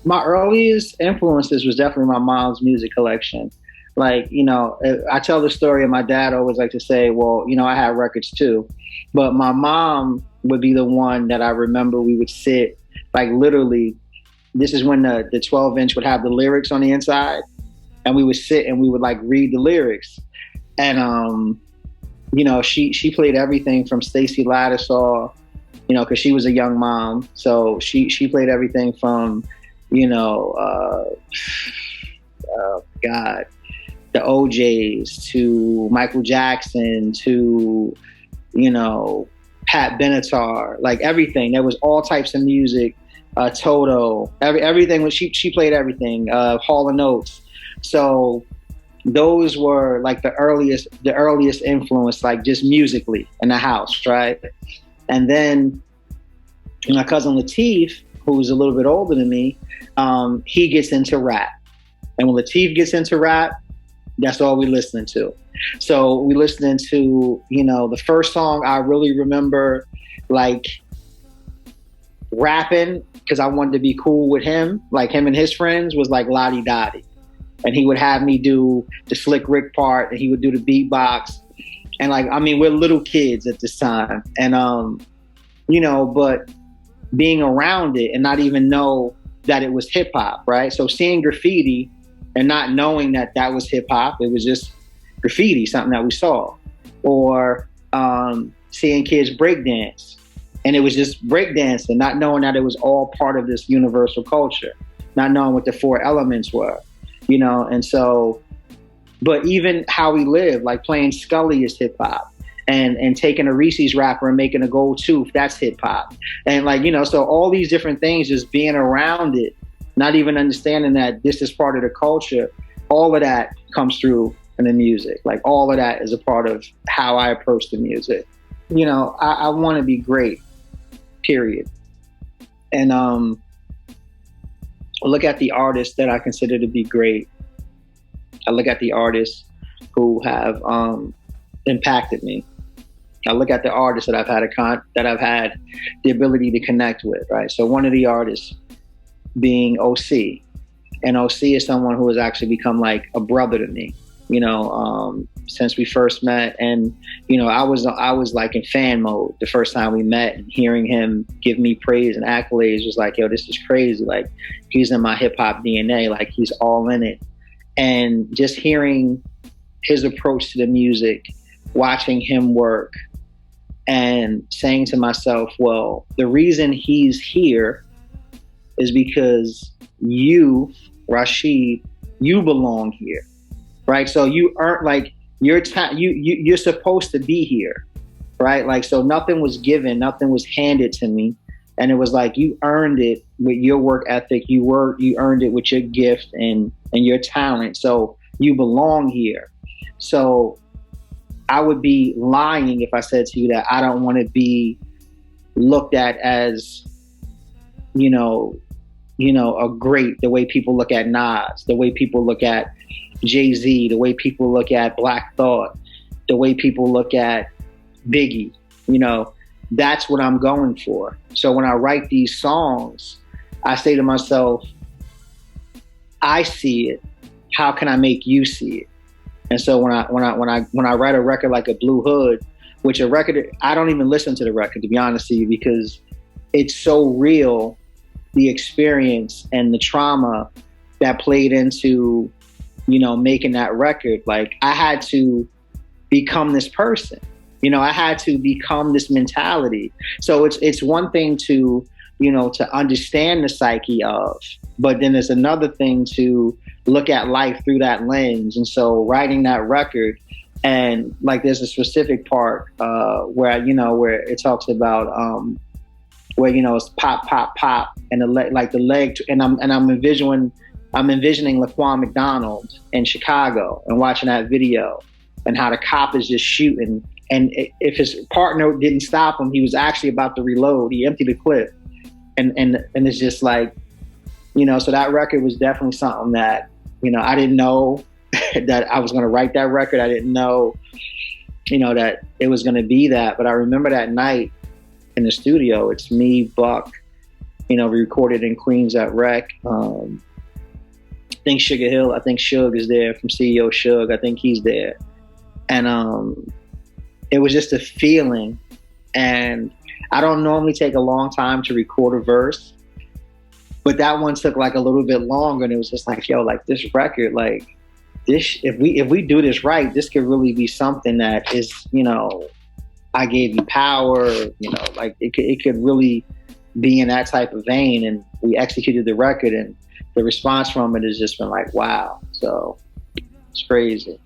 My earliest influences was definitely my mom's music collection. Like, I tell the story, and my dad always like to say, well, I had records too. But my mom would be the one that I remember we would sit, like literally, this is when the 12-inch would have the lyrics on the inside. And we would sit and we would like read the lyrics. And, she played everything from Stacey Lattisaw, because she was a young mom. So she played everything from, God, the OJs to Michael Jackson to, Pat Benatar, like everything. There was all types of music, Toto, everything. She played everything, Hall and Oates. So those were like the earliest influence, like just musically in the house, right? And then my cousin Lateef, who's a little bit older than me, he gets into rap. And when Lateef gets into rap, that's all we listening to. So we listening to, the first song I really remember like rapping because I wanted to be cool with him, like him and his friends, was like Lottie Dottie. And he would have me do the Slick Rick part, and he would do the beatbox. And like, I mean, we're little kids at this time. And, but being around it and not even know that it was hip hop, right? So seeing graffiti and not knowing that that was hip hop, it was just graffiti, something that we saw. Or seeing kids breakdance, and it was just breakdancing, not knowing that it was all part of this universal culture, not knowing what the four elements were. And so, but even how we live, like playing Scully is hip hop, and taking a Reese's wrapper and making a gold tooth, that's hip hop. And like, so all these different things, just being around it, not even understanding that this is part of the culture, all of that comes through in the music. Like all of that is a part of how I approach the music. I want to be great, period. And, look at the artists that I consider to be great. I look at the artists who have impacted me. I look at the artists that I've had the ability to connect with, right? So one of the artists being OC, and OC is someone who has actually become like a brother to me. Since we first met, and I was like in fan mode the first time we met, and hearing him give me praise and accolades was like, yo, this is crazy. Like, he's in my hip hop DNA. Like, he's all in it. And just hearing his approach to the music, watching him work, and saying to myself, well, the reason he's here is because you, Rasheed, you belong here. Right, so you aren't like you're supposed to be here, right? Like, so nothing was given, nothing was handed to me, and it was like you earned it with your work ethic. You earned it with your gift and your talent. So you belong here. So I would be lying if I said to you that I don't want to be looked at as, a great, the way people look at Nas, the way people look at Jay-Z, the way people look at Black Thought, the way people look at Biggie, that's what I'm going for. So when I write these songs, I say to myself, I see it. How can I make you see it? And so when I write a record like a Blue Hood, which a record, I don't even listen to the record, to be honest with you, because it's so real, the experience and the trauma that played into making that record. Like, I had to become this person, I had to become this mentality. So it's one thing to, to understand the psyche of, but then it's another thing to look at life through that lens. And so writing that record, and like, there's a specific part where it talks about where it's pop, pop, pop, and the leg, and I'm envisioning Laquan McDonald in Chicago and watching that video, and how the cop is just shooting. And if his partner didn't stop him, he was actually about to reload. He emptied the clip. And it's just like, so that record was definitely something that, I didn't know that I was going to write that record. I didn't know, that it was going to be that. But I remember that night in the studio, it's me, Buck, We recorded in Queens at Rec. I think Sugar Hill, I think Suge is there from CEO Suge. I think he's there. And it was just a feeling. And I don't normally take a long time to record a verse, but that one took like a little bit longer. And it was just like, yo, like this record, like this, if we do this right, this could really be something that is, I gave you power, like it could really be in that type of vein. And we executed the record, and the response from it has just been like, wow. So it's crazy.